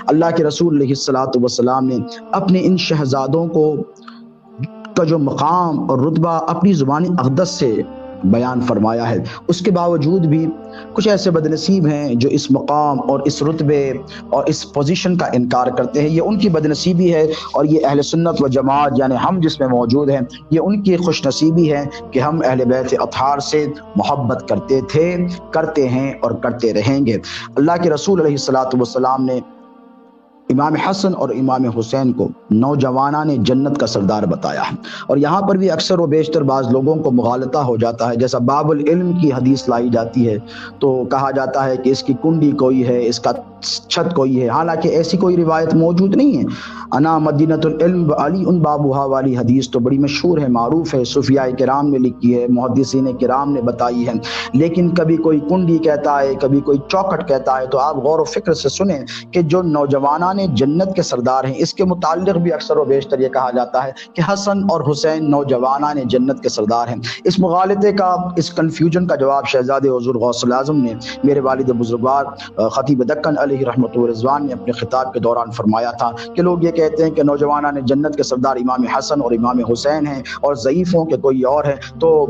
اللہ کے رسول علیہ الصلوۃ والسلام نے اپنے ان شہزادوں کا جو مقام اور رتبہ اپنی زبان اقدس سے بیان فرمایا ہے، اس کے باوجود بھی کچھ ایسے بد نصیب ہیں جو اس مقام اور اس رتبے اور اس پوزیشن کا انکار کرتے ہیں۔ یہ ان کی بد نصیبی ہے، اور یہ اہل سنت و جماعت یعنی ہم جس میں موجود ہیں، یہ ان کی خوش نصیبی ہے کہ ہم اہل بیت اطہار سے محبت کرتے تھے، کرتے ہیں اور کرتے رہیں گے۔ اللہ کے رسول علیہ الصلوۃ والسلام نے امام حسن اور امام حسین کو نوجوانان جنت کا سردار بتایا ہے، اور یہاں پر بھی اکثر و بیشتر بعض لوگوں کو مغالطہ ہو جاتا ہے۔ جیسا باب العلم کی حدیث لائی جاتی ہے تو کہا جاتا ہے کہ اس کی کنڈی کوئی ہے، اس کا چھت کوئی ہے، حالانکہ ایسی کوئی روایت موجود نہیں ہے۔ انا مدینۃ العلم علی ان بابوہا والی حدیث تو بڑی مشہور ہے، معروف ہے، صوفیاء کرام نے لکھی ہے، محدثین کرام نے بتائی ہے، لیکن کبھی کوئی کنڈی کہتا ہے، کبھی کوئی چوکھٹ کہتا ہے، تو آپ غور و فکر سے سنیں کہ جو نوجوانان جنت کے سردار ہیں، اس کے متعلق بھی اکثر و بیشتر یہ کہا جاتا ہے کہ حسن اور حسین نوجوانان جنت کے سردار ہیں۔ اس مغالطے کا، اس کنفیوژن کا جواب شہزادے حضور غوث الاعظم نے میرے والد بزرگوار خطیب دکن علیہ رحمۃ و رضوان نے اپنے خطاب کے دوران فرمایا تھا کہ لوگ یہ کہتے ہیں کہ نوجوانان جنت کے سردار امام حسن اور امام حسین ہیں اور ضعیفوں کے کوئی اور ہیں، تو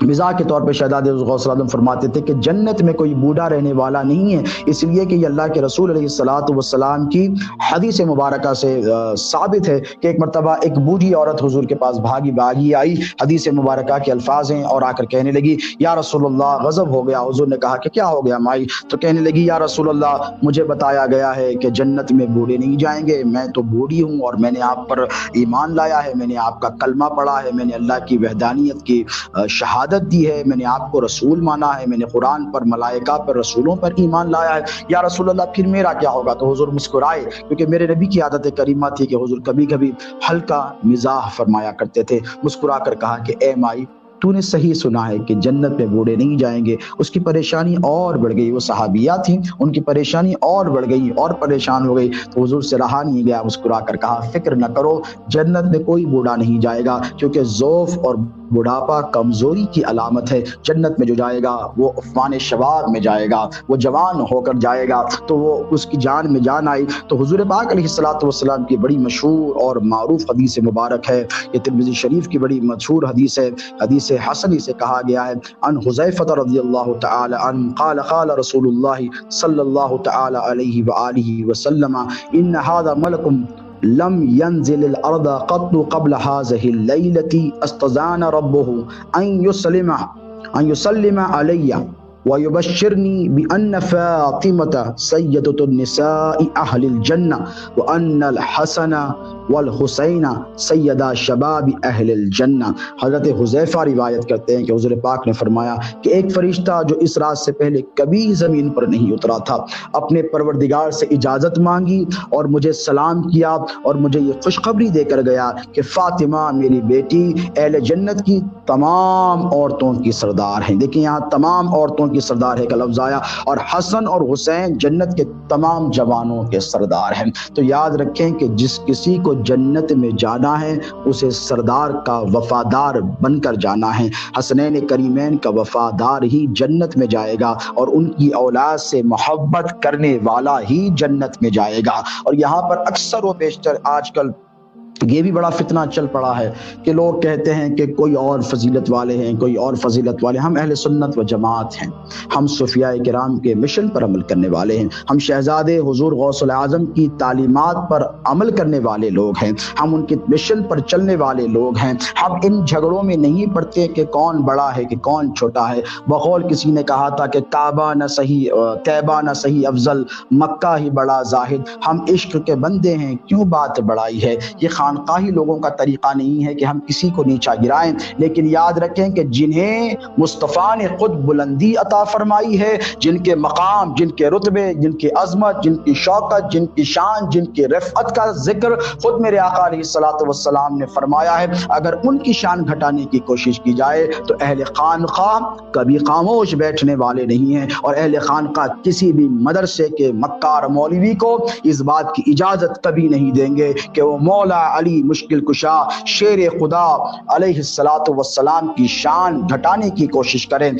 مزاح کے طور پہ شہزادے غوث الاعظم فرماتے تھے کہ جنت میں کوئی بوڑھا رہنے والا نہیں ہے، اس لیے کہ یہ اللہ کے رسول علیہ الصلوۃ والسلام کی حدیث مبارکہ سے ثابت ہے کہ ایک مرتبہ ایک بوڑھی عورت حضور کے پاس بھاگی آئی، حدیث مبارکہ کے الفاظ ہیں، اور آ کر کہنے لگی یا رسول اللہ غضب ہو گیا۔ حضور نے کہا کہ کیا ہو گیا مائی؟ تو کہنے لگی یا رسول اللہ مجھے بتایا گیا ہے کہ جنت میں بوڑھے نہیں جائیں گے، میں تو بوڑھی ہوں اور میں نے آپ پر ایمان لایا ہے، میں نے آپ کا کلمہ پڑھا ہے، میں نے اللہ کی وحدانیت کی شہادت دی ہے، میں نے آپ کو رسول مانا ہے، میں نے قرآن پر، ملائکہ پر، رسولوں پر ایمان لایا ہے، یا رسول اللہ پھر میرا کیا ہوگا؟ تو حضور مسکرائے، کیونکہ میرے نبی کی عادت کریمہ تھی کہ حضور کبھی کبھی ہلکا مزاح فرمایا کرتے تھے۔ مسکرا کر کہا کہ اے مائی، تو نے صحیح سنا ہے کہ جنت میں بوڑھے نہیں جائیں گے۔ اس کی پریشانی اور بڑھ گئی، وہ صحابیہ تھیں، ان کی پریشانی اور بڑھ گئی اور پریشان ہو گئی، تو حضور سے رہا نہیں گیا، مسکرا کر کہا فکر نہ کرو، جنت میں کوئی بوڑھا نہیں جائے گا، کیونکہ ضعف اور بڑھاپا کمزوری کی علامت ہے۔ جنت میں جو جائے گا وہ عفوان شباب میں جائے گا، وہ جوان ہو کر جائے گا، تو وہ اس کی جان میں جان آئی۔ تو حضور پاک علیہ الصلوۃ والسلام کی بڑی مشہور اور معروف حدیث مبارک ہے، یہ ترمذی شریف کی بڑی مشہور حدیث ہے، حدیث حسنی سے کہا گیا ہے، ان حذیفہ رضی اللہ تعالی عنہ قال قال رسول اللہ صلی اللہ تعالی علیہ وآلہ وسلم ان هذا ملک لم ينزل الارض قط قبل هذه الليلة استزان ربه ان يسلم علي ويبشرني بأن فاطمة سيدة النساء أهل الجنة وأن الحسن والحسین سیدہ شباب اہل الجنہ۔ حضرت حذیفہ روایت کرتے ہیں کہ حضور پاک نے فرمایا کہ ایک فرشتہ جو اس رات سے پہلے کبھی زمین پر نہیں اترا تھا، اپنے پروردگار سے اجازت مانگی اور مجھے سلام کیا اور مجھے یہ خوشخبری دے کر گیا کہ فاطمہ میری بیٹی اہل جنت کی تمام عورتوں کی سردار ہیں۔ دیکھیں یہاں تمام عورتوں کی سردار ہے کا لفظ آیا، اور حسن اور حسین جنت کے تمام جوانوں کے سردار ہیں۔ تو یاد رکھیں کہ جس کسی کو جنت میں جانا ہے اسے سردار کا وفادار بن کر جانا ہے۔ حسنین کریمین کا وفادار ہی جنت میں جائے گا، اور ان کی اولاد سے محبت کرنے والا ہی جنت میں جائے گا۔ اور یہاں پر اکثر و بیشتر آج کل یہ بھی بڑا فتنہ چل پڑا ہے کہ لوگ کہتے ہیں کہ کوئی اور فضیلت والے ہیں، کوئی اور فضیلت والے۔ ہم اہل سنت و جماعت ہیں، ہم صوفیاء کرام کے مشن پر عمل کرنے والے ہیں، ہم شہزادے حضور غوث الاعظم کی تعلیمات پر عمل کرنے والے لوگ ہیں، ہم ان کے مشن پر چلنے والے لوگ ہیں۔ ہم ان جھگڑوں میں نہیں پڑتے کہ کون بڑا ہے کہ کون چھوٹا ہے۔ بقول کسی نے کہا تھا کہ کعبہ نہ صحیح، طیبہ نہ صحیح افضل، مکہ ہی بڑا زاہد۔ ہم عشق کے بندے ہیں، کیوں بات بڑائی ہے؟ یہ خانقاہی لوگوں کا طریقہ نہیں ہے کہ ہم کسی کو نیچا گرائیں، لیکن یاد رکھیں کہ جنہیں مصطفیٰ نے خود بلندی عطا فرمائی ہے، جن کے مقام، جن کے رتبے، جن کی عظمت، جن کی شوکت، جن کی شان، جن کی رفعت کا ذکر خود میرے آقا علیہ الصلوۃ والسلام نے فرمایا ہے، اگر ان کی شان گھٹانے کی کوشش کی جائے تو اہل خانقاہ کبھی خاموش بیٹھنے والے نہیں ہیں، اور اہل خانقاہ کسی بھی مدرسے کے مکار مولوی کو اس بات کی اجازت کبھی نہیں دیں گے کہ وہ مولا علی مشکل کشا شیر خدا علیہ الصلوۃ والسلام کی شان گھٹانے کی کوشش کریں۔